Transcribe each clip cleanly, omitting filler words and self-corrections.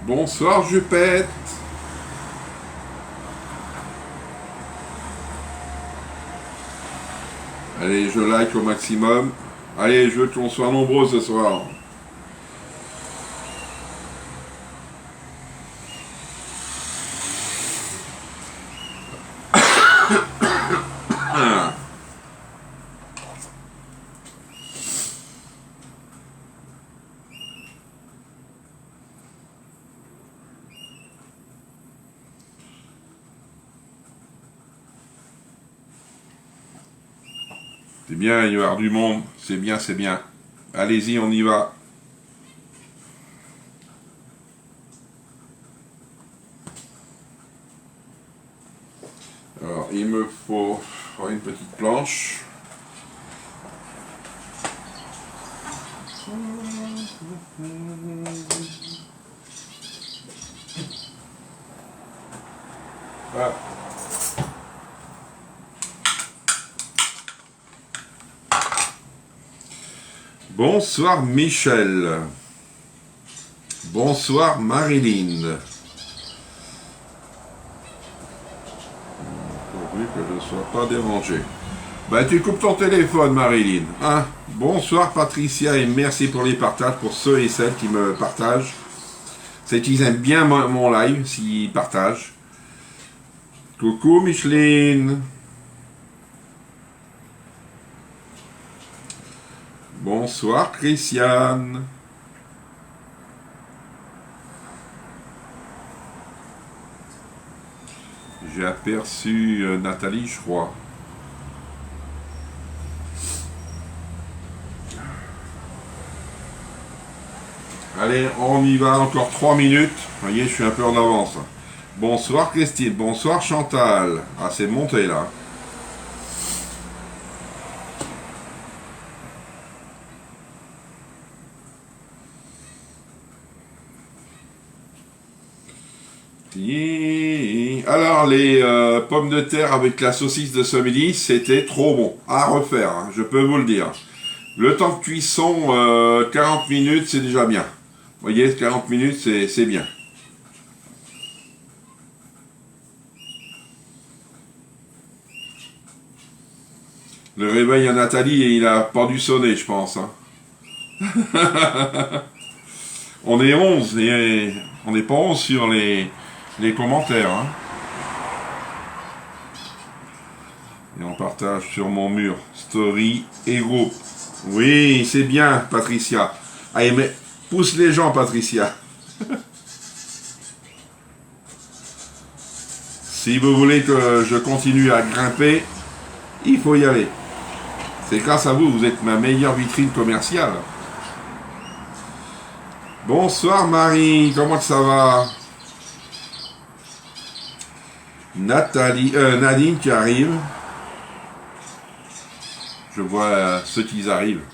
Bonsoir Jupette. Allez, je like au maximum. Allez, je veux qu'on soit nombreux ce soir. C'est bien, il va y avoir du monde. C'est bien, c'est bien. Allez-y, on y va. Alors, il me faut une petite planche. Voilà. Bonsoir Michel. Bonsoir Marilyn. Pourvu que je ne sois pas dérangé. Bah tu coupes ton téléphone Marilyn. Hein? Bonsoir Patricia et merci pour les partages pour ceux et celles qui me partagent. C'est qu'ils aiment bien mon live s'ils partagent. Coucou Micheline. Bonsoir Christiane. J'ai aperçu Nathalie, je crois. Allez, on y va, encore 3 minutes. Vous voyez, je suis un peu en avance. Bonsoir Christine, bonsoir Chantal. Ah, c'est monté là. Alors, les pommes de terre avec la saucisse de ce midi, c'était trop bon. À refaire, hein, je peux vous le dire. Le temps de cuisson, 40 minutes, c'est déjà bien. Vous voyez, 40 minutes, c'est bien. Le réveil à Nathalie, il a pas dû sonner, je pense. Hein. On est 11, et on n'est pas 11 sur les commentaires. Hein. Et on partage sur mon mur. Story et groupe. Oui, c'est bien, Patricia. Allez, mais pousse les gens, Patricia. Si vous voulez que je continue à grimper, il faut y aller. C'est grâce à vous, vous êtes ma meilleure vitrine commerciale. Bonsoir Marie, comment ça va? Nadine qui arrive. Je vois ceux qui arrivent.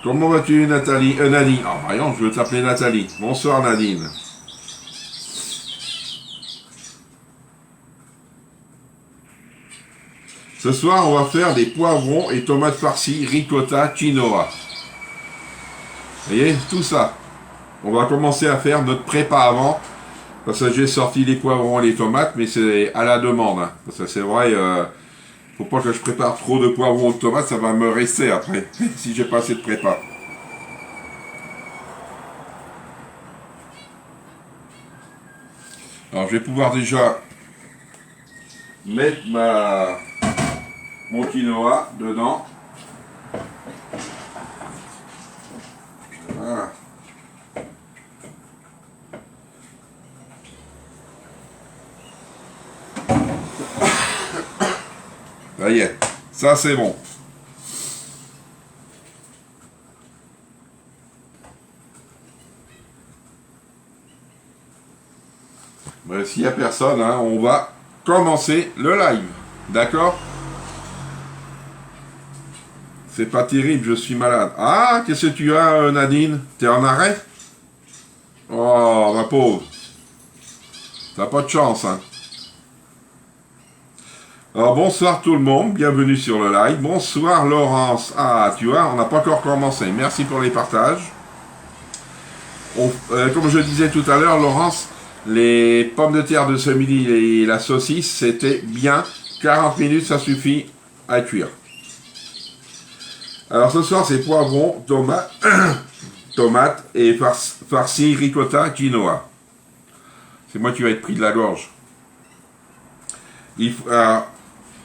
Comment vas-tu Nathalie? Nadine. Ah voyons, je veux t'appeler Nathalie. Bonsoir Nadine. Ce soir, on va faire des poivrons et tomates farcies, ricotta, quinoa. Vous voyez, tout ça. On va commencer à faire notre prépa avant. Parce que j'ai sorti les poivrons et les tomates, mais c'est à la demande. Hein. Parce que c'est vrai, faut pas que je prépare trop de poivrons ou de tomates, ça va me rester après, si j'ai pas assez de prépa. Alors je vais pouvoir déjà mettre mon quinoa dedans. Voilà. Ça y est, ça c'est bon. S'il n'y a personne, hein, on va commencer le live. D'accord? C'est pas terrible, je suis malade. Ah, qu'est-ce que tu as, Nadine? T'es en arrêt? Oh, ma pauvre. T'as pas de chance, hein. Alors, bonsoir tout le monde, bienvenue sur le live. Bonsoir Laurence. Ah, tu vois, on n'a pas encore commencé. Merci pour les partages. Comme je disais tout à l'heure, Laurence, les pommes de terre de ce midi et la saucisse, c'était bien. 40 minutes, ça suffit à cuire. Alors ce soir, c'est poivrons, tomates et farci, ricotta, quinoa. C'est moi qui vais être pris de la gorge. Ils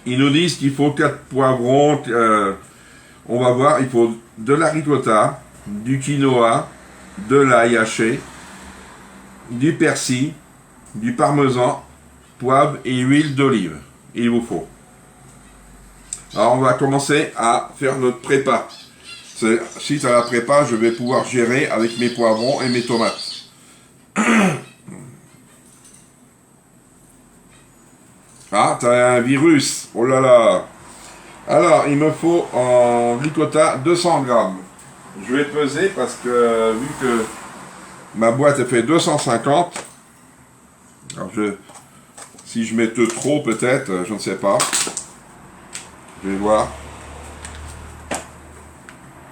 nous disent qu'il faut 4 poivrons. On va voir, il faut de la ricotta, du quinoa, de l'ail haché, du persil, du parmesan, poivre et huile d'olive. Il vous faut. Alors on va commencer à faire notre prépa. Suite à la prépa, je vais pouvoir gérer avec mes poivrons et mes tomates. Ah, t'as un virus. Oh là là. Alors, il me faut en ricotta 200 grammes. Je vais peser parce que, vu que ma boîte elle fait 250, alors si je mets trop peut-être, je ne sais pas. Je vais voir.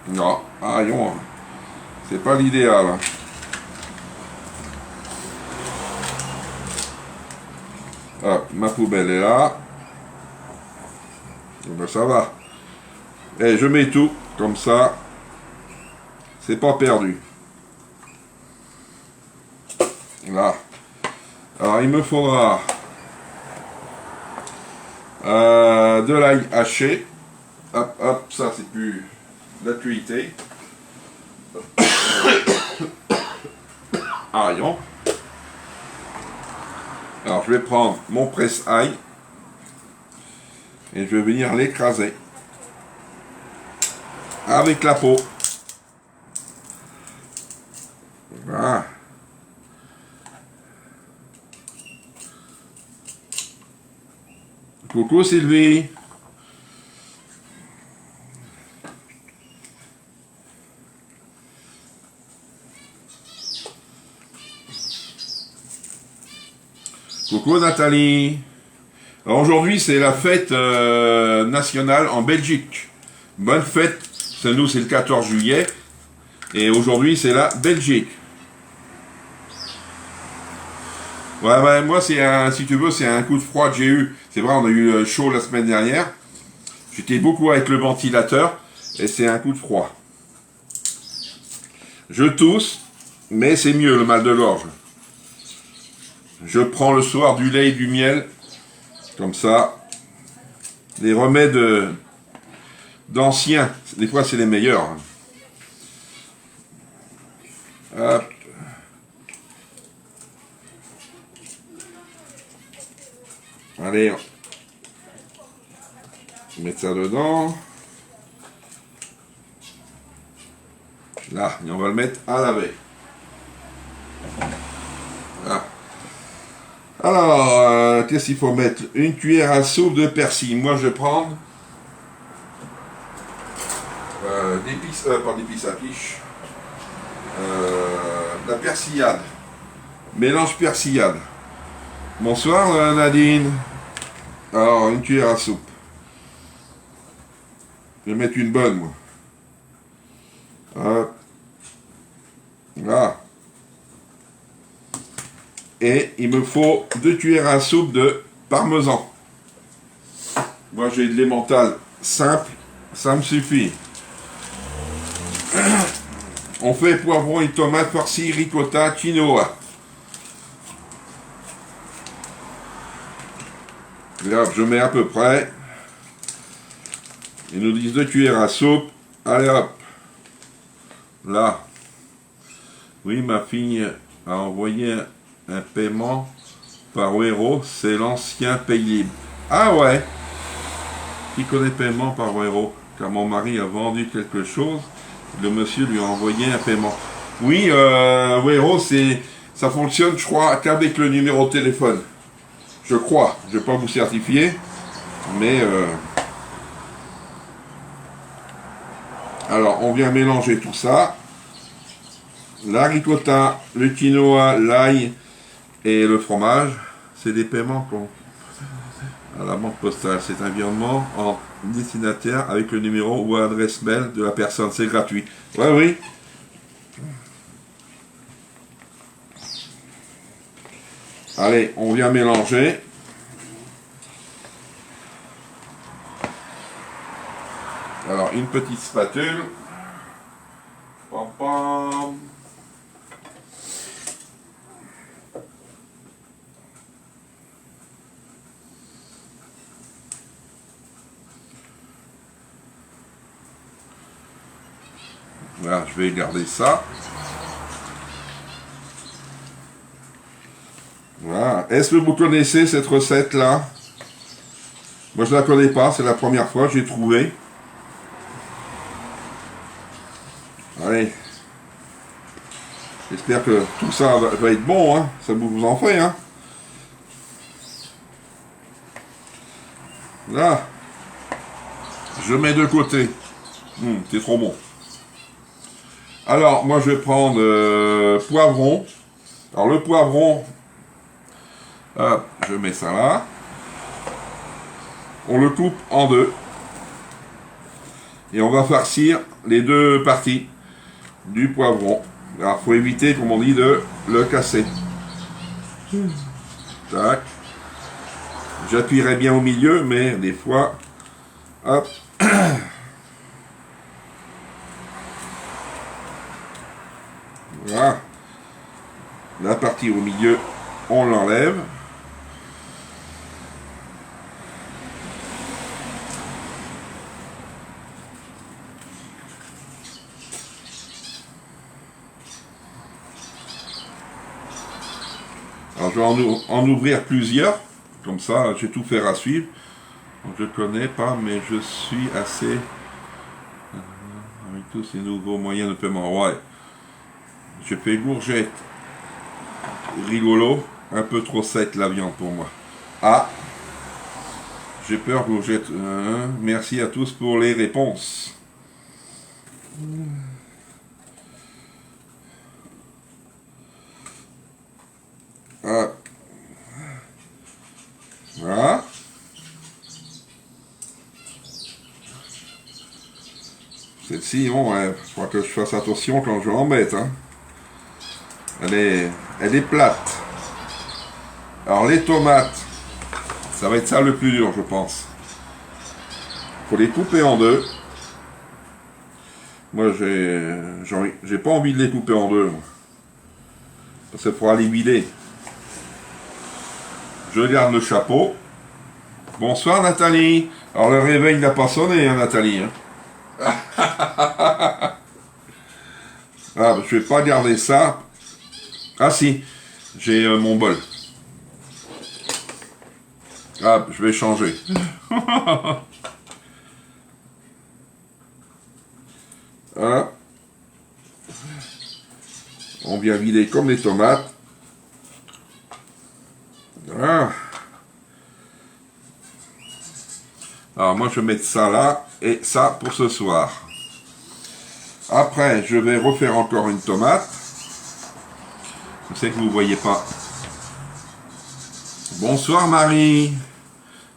Non, non, c'est pas l'idéal. Hein. Hop, ma poubelle est là. Ben, ça va. Et je mets tout, comme ça, c'est pas perdu. Là. Alors, il me faudra de l'ail haché. Hop, hop, ça c'est plus d'actualité. Aillon. Alors, je vais prendre mon presse-ail et je vais venir l'écraser avec la peau. Voilà. Coucou Sylvie. Coucou Nathalie. Alors aujourd'hui c'est la fête nationale en Belgique. Bonne fête. Nous c'est le 14 juillet. Et aujourd'hui c'est la Belgique. Ouais, moi c'est si tu veux, c'est un coup de froid que j'ai eu. C'est vrai, on a eu chaud la semaine dernière. J'étais beaucoup avec le ventilateur. Et c'est un coup de froid. Je tousse, mais c'est mieux le mal de gorge. Je prends le soir du lait et du miel. Comme ça. Les remèdes d'anciens. Des fois c'est les meilleurs. Hop. Allez, on va mettre ça dedans. Là, et on va le mettre à laver. Là. Alors, qu'est-ce qu'il faut mettre? Une cuillère à soupe de persil. Moi, je vais prendre d'épices, pas d'épices à quiche. La persillade. Mélange persillade. Bonsoir Nadine. Alors, une cuillère à soupe. Je vais mettre une bonne, moi. Hop. Là. Et il me faut 2 cuillères à soupe de parmesan. Moi, j'ai de l'emmental simple. Ça me suffit. On fait poivrons et tomates, farci, ricotta, quinoa. Et hop, je mets à peu près. Ils nous disent 2 cuillères à soupe. Allez hop. Là. Oui, ma fille a envoyé un paiement par Wero. C'est l'ancien Paylib. Ah ouais. Qui connaît paiement par Wero? Car mon mari a vendu quelque chose. Le monsieur lui a envoyé un paiement. Oui, Wero, ça fonctionne, je crois, qu'avec le numéro de téléphone. Je crois. Je ne vais pas vous certifier. Mais... Alors, on vient mélanger tout ça. La ricotta, le quinoa, l'ail et le fromage. C'est des paiements qu'on... à la banque postale. C'est un virement en destinataire avec le numéro ou adresse mail de la personne. C'est gratuit. Ouais, oui. Allez, on vient mélanger. Alors, une petite spatule. Pam, pam. Voilà, je vais garder ça. Voilà. Est-ce que vous connaissez cette recette-là? Moi, je ne la connais pas, c'est la première fois que j'ai trouvé. Allez. J'espère que tout ça va être bon, hein. Ça vous en fait, hein. Là. Je mets de côté. C'est trop bon. Alors, moi, je vais prendre poivron. Alors, le poivron, hop, je mets ça là. On le coupe en deux. Et on va farcir les deux parties du poivron. Alors, il faut éviter, comme on dit, de le casser. Tac. J'appuierai bien au milieu, mais des fois, hop. Voilà. La partie au milieu, on l'enlève. Alors je vais en ouvrir plusieurs, comme ça je vais tout faire à suivre. Donc, je ne connais pas, mais je suis assez... avec tous ces nouveaux moyens de paiement. Ouais. Je fais gourgette. Rigolo. Un peu trop sec la viande pour moi. Ah. J'ai peur gourgette. Merci à tous pour les réponses. Ah. Voilà. Celle-ci, bon, il faudra que je fasse attention quand je l'embête. Hein. Elle est plate. Alors les tomates, ça va être ça le plus dur, je pense. Il faut les couper en deux. Moi, j'ai pas envie de les couper en deux. Parce qu'il faudra les huiler. Je garde le chapeau. Bonsoir Nathalie. Alors le réveil n'a pas sonné, hein, Nathalie. Hein. Ah, je vais pas garder ça. Ah si, j'ai mon bol. Ah, je vais changer. Voilà. On vient vider comme les tomates. Voilà. Alors moi je vais mettre ça là et ça pour ce soir. Après je vais refaire encore une tomate. Je sais que vous ne voyez pas. Bonsoir Marie.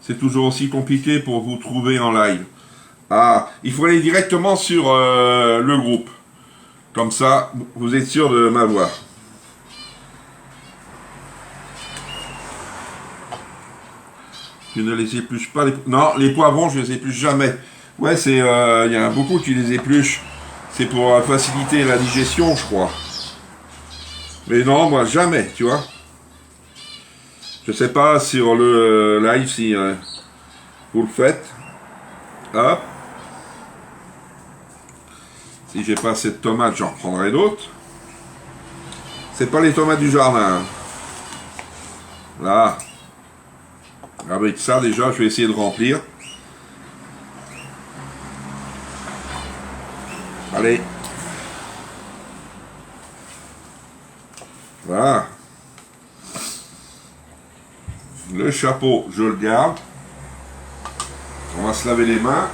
C'est toujours aussi compliqué pour vous trouver en live. Ah, il faut aller directement sur le groupe. Comme ça, vous êtes sûr de m'avoir. Je ne les épluche pas. Non, les poivrons, je les épluche jamais. Ouais, c'est, il y en a beaucoup qui les épluchent. C'est pour faciliter la digestion, je crois. Mais non, moi, jamais, tu vois. Je sais pas sur le live si vous le faites. Hop. Si j'ai pas assez de tomates, j'en reprendrai d'autres. C'est pas les tomates du jardin. Là. Avec ça, déjà, je vais essayer de remplir. Allez. Voilà. Le chapeau, je le garde. On va se laver les mains.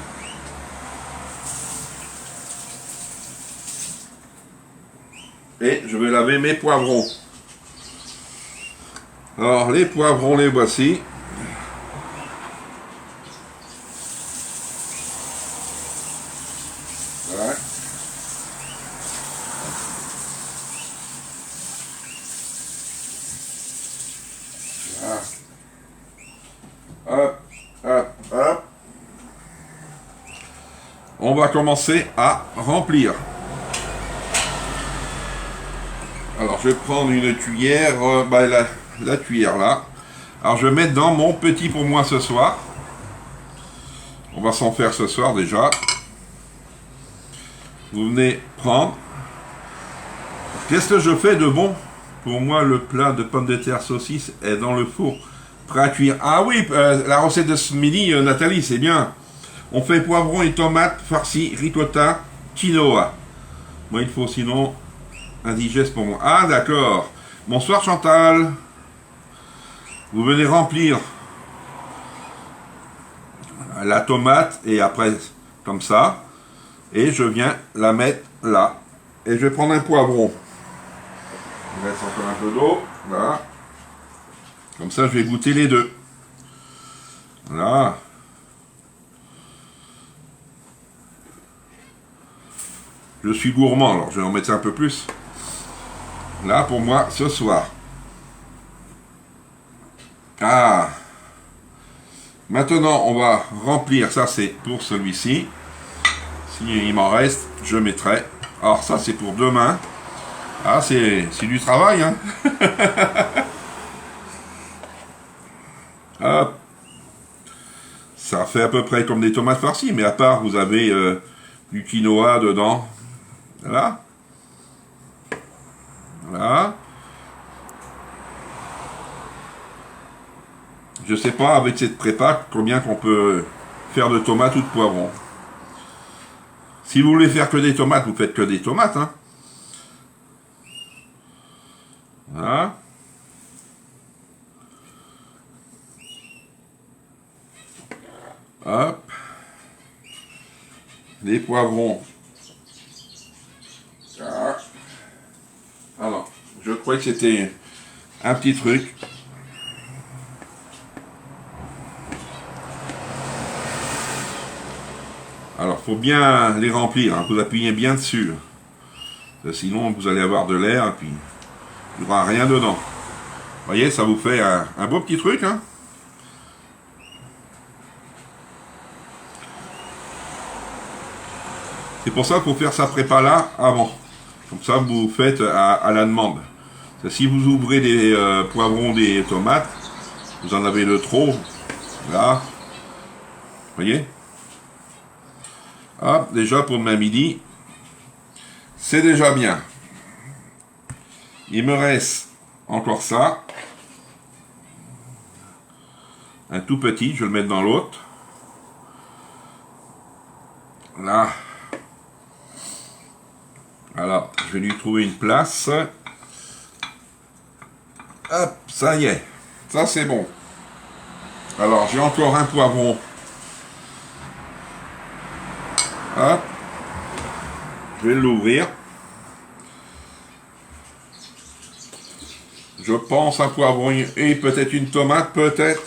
Et je vais laver mes poivrons. Alors, les poivrons, les voici. Voilà. on va commencer à remplir. Alors je vais prendre une cuillère, la cuillère là. Alors je vais mettre dans mon petit pour moi ce soir. On va s'en faire ce soir déjà. Vous venez prendre. Qu'est-ce que je fais de bon? Pour moi, le plat de pommes de terre saucisse est dans le four, prêt à cuire. Ah oui, la recette de ce midi, Nathalie, c'est bien. On fait poivrons et tomates farcis, ricotta, quinoa. Moi, il faut sinon indigeste pour moi. Ah d'accord. Bonsoir Chantal. Vous venez remplir la tomate et après, comme ça. Et je viens la mettre là. Et je vais prendre un poivron. Il reste encore un peu d'eau. Voilà. Comme ça, je vais goûter les deux. Voilà. Je suis gourmand, alors je vais en mettre un peu plus. Là, pour moi, ce soir. Ah. Maintenant, on va remplir. Ça, c'est pour celui-ci. S'il m'en reste, je mettrai. Alors, ça, c'est pour demain. Ah, c'est du travail, hein. Hop. Ça fait à peu près comme des tomates farcies, mais à part, vous avez du quinoa dedans. Voilà. Voilà. Je sais pas, avec cette prépa, combien qu'on peut faire de tomates ou de poivrons. Si vous voulez faire que des tomates, vous faites que des tomates, hein. Voilà. Hop. Les poivrons. Ah. Alors, je crois que c'était un petit truc. Alors, faut bien les remplir, hein. Vous appuyez bien dessus. Sinon, vous allez avoir de l'air et puis il n'y aura rien dedans. Vous voyez, ça vous fait un beau petit truc, hein. C'est pour ça qu'il faut faire sa prépa là avant. Comme ça, vous faites à la demande. Si vous ouvrez des poivrons, des tomates, vous en avez de trop. Là. Vous voyez? Hop, déjà pour demain midi, c'est déjà bien. Il me reste encore ça. Un tout petit, je vais le mettre dans l'autre. Là. Alors, je vais lui trouver une place. Hop, ça y est. Ça, c'est bon. Alors, j'ai encore un poivron. Hop. Je vais l'ouvrir. Je pense un poivron et peut-être une tomate, peut-être.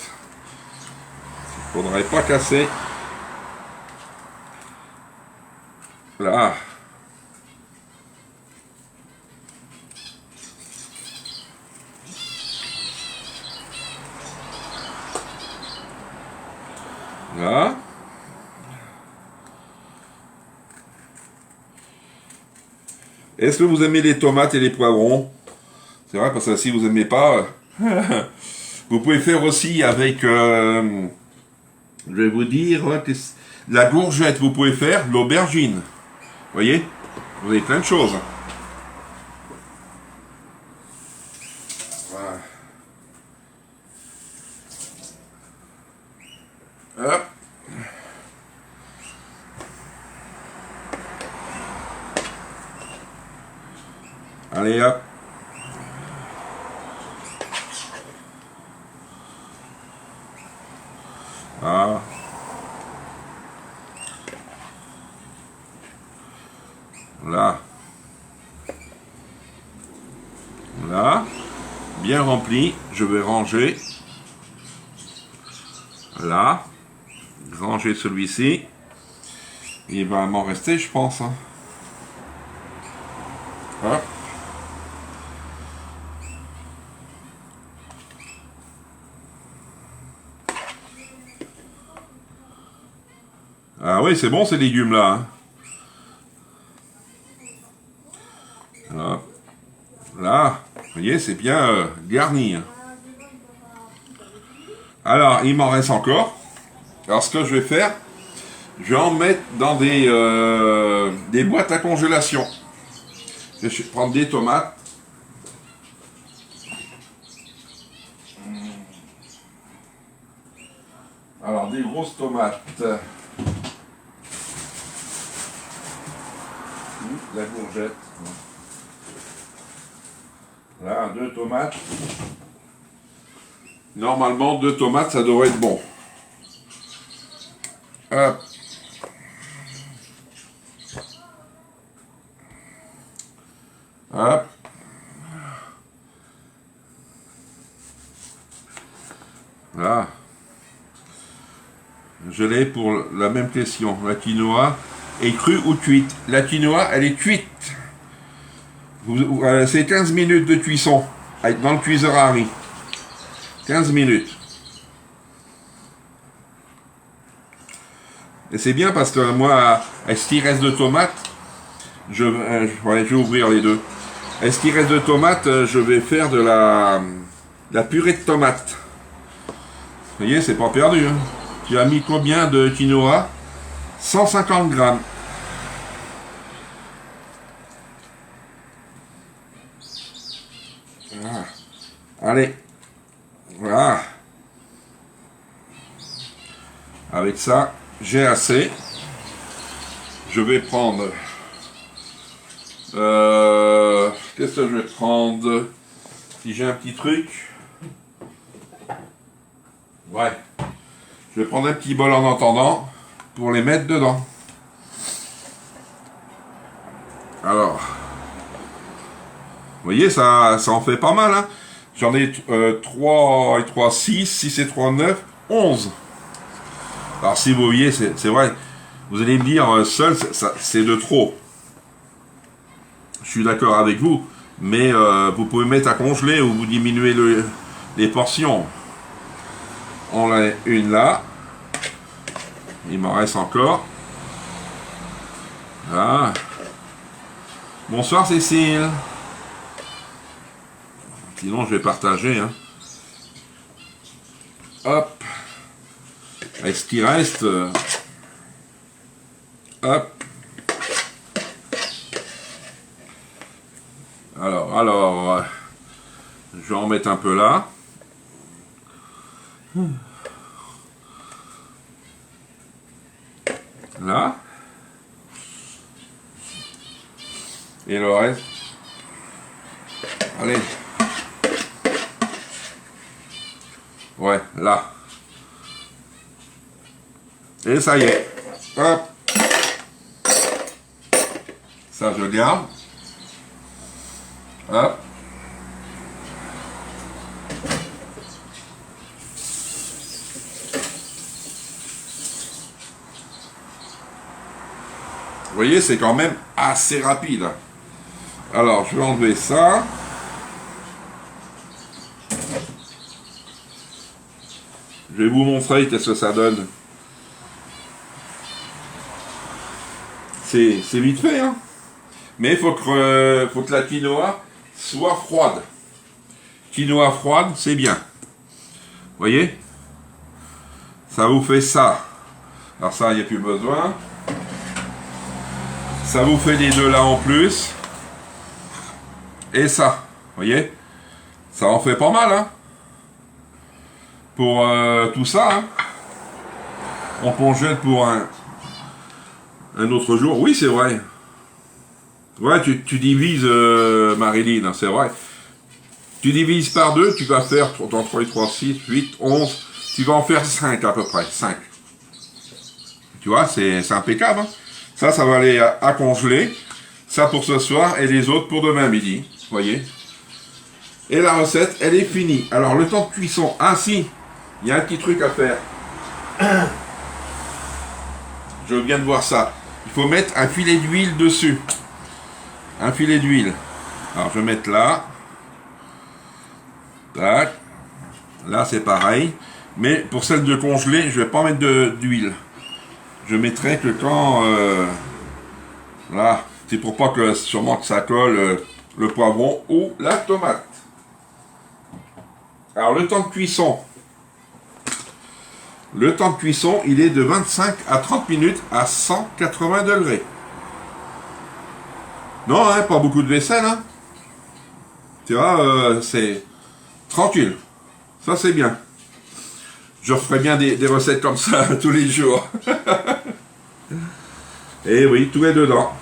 Il ne faudrait pas casser. Là. Là. Est-ce que vous aimez les tomates et les poivrons? C'est vrai, parce que si vous n'aimez pas, vous pouvez faire aussi avec, je vais vous dire, la courgette, vous pouvez faire l'aubergine. Vous voyez? Vous avez plein de choses. Voilà. Hop. Allez, hop. Ah. Là. Là. Bien rempli. Je vais ranger. Là. Ranger celui-ci. Il va m'en rester, je pense. Hein. Hop. Ah oui, c'est bon ces légumes-là. Hein. Voilà. Là, vous voyez, c'est bien garni. Hein. Alors, il m'en reste encore. Alors, ce que je vais faire, je vais en mettre dans des boîtes à congélation. Je vais prendre des tomates. Alors, des grosses tomates. La courgette. Là, 2 tomates. Normalement, 2 tomates, ça devrait être bon. Hop. Hop. Là. Je l'ai pour la même question. La quinoa est crue ou cuite? La quinoa, elle est cuite. C'est 15 minutes de cuisson dans le cuiseur à riz. 15 minutes. Et c'est bien parce que moi, est-ce qu'il reste de tomates, je vais ouvrir les deux. Est-ce qu'il reste de tomates, je vais faire de la purée de tomates. Vous voyez, c'est pas perdu. Hein. Tu as mis combien de quinoa? 150 grammes. Voilà. Allez. Voilà. Avec ça, j'ai assez. Je vais prendre... qu'est-ce que je vais prendre? Si j'ai un petit truc... Ouais. Je vais prendre un petit bol en attendant pour les mettre dedans. Alors, vous voyez, ça en fait pas mal. Hein. J'en ai 3 et 3, 6, 6 et 3, 9, 11. Alors si vous voyez, c'est vrai, vous allez me dire, seul, c'est de trop. Je suis d'accord avec vous, mais vous pouvez mettre à congeler ou vous diminuez les portions. On a une là. Il m'en reste encore. Ah. Bonsoir Cécile. Sinon je vais partager. Hein. Hop. Et ce qui reste. Hop. Alors, je vais en mettre un peu là. Là. Et le reste. Allez. Ouais, là. Et ça y est. Hop. Ça, je garde. Hop. Vous voyez, c'est quand même assez rapide. Alors, je vais enlever ça. Je vais vous montrer qu'est-ce que ça donne. C'est vite fait, hein. Mais il faut que la quinoa soit froide. Quinoa froide, c'est bien. Vous voyez? Ça vous fait ça. Alors ça, il n'y a plus besoin. Ça vous fait les deux là en plus. Et ça, vous voyez? Ça en fait pas mal, hein? Pour tout ça, hein? On congèle pour un autre jour. Oui, c'est vrai. Ouais, tu divises, Marilyn, c'est vrai. Tu divises par 2, tu vas faire dans 3 et 3, 6, 8, 11. Tu vas en faire 5 à peu près. 5. Tu vois, c'est impeccable. Hein? Ça va aller à congeler. Ça pour ce soir et les autres pour demain midi. Vous voyez? Et la recette, elle est finie. Alors, le temps de cuisson. Ah si, il y a un petit truc à faire. Je viens de voir ça. Il faut mettre un filet d'huile dessus. Un filet d'huile. Alors, je vais mettre là. Tac. Là, c'est pareil. Mais pour celle de congelée, je vais pas mettre d'huile. je mettrai que quand... voilà, c'est pour pas que sûrement que ça colle le poivron ou la tomate. Alors le temps de cuisson. Le temps de cuisson, il est de 25 à 30 minutes à 180 degrés. Non, hein, pas beaucoup de vaisselle, hein. Tu vois, c'est tranquille. Ça, c'est bien. Je ferai bien des recettes comme ça tous les jours. Et oui, tout est dedans.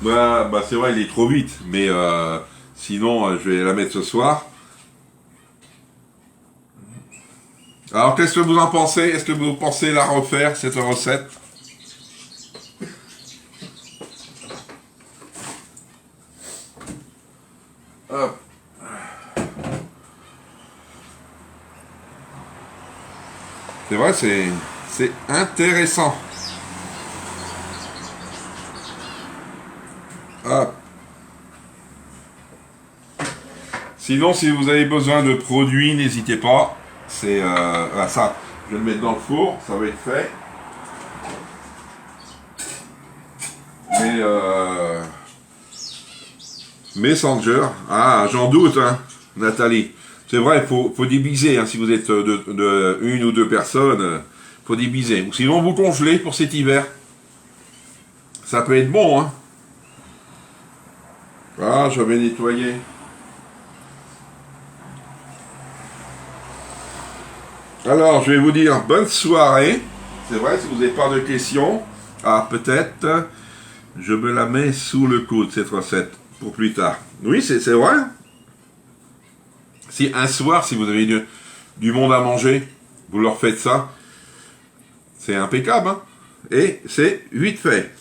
Bah, c'est vrai, il est trop vite. Mais sinon, je vais la mettre ce soir. Alors, qu'est-ce que vous en pensez? Est-ce que vous pensez la refaire, cette recette? Hop. C'est vrai, c'est intéressant. Hop. Sinon, si vous avez besoin de produits, n'hésitez pas. C'est ça. Je vais le mettre dans le four, ça va être fait. Messenger, ah, j'en doute, hein, Nathalie. C'est vrai, faut diviser, hein, si vous êtes de une ou deux personnes, faut diviser. Ou sinon, vous congelez pour cet hiver. Ça peut être bon, hein. Ah, je vais nettoyer. Alors, je vais vous dire bonne soirée. C'est vrai, si vous n'avez pas de questions, ah, peut-être, je me la mets sous le coude, cette recette, pour plus tard. Oui, c'est vrai. Si un soir, si vous avez du monde à manger, vous leur faites ça, c'est impeccable, hein. Et c'est vite fait.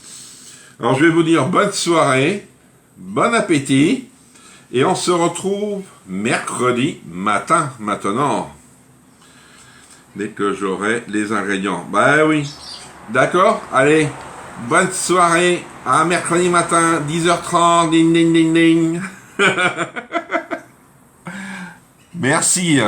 Alors, je vais vous dire bonne soirée, bon appétit, et on se retrouve mercredi matin, maintenant. Dès que j'aurai les ingrédients. Bah oui. D'accord? Allez. Bonne soirée. À mercredi matin, 10h30. Ding, ding, ding, ding. Merci.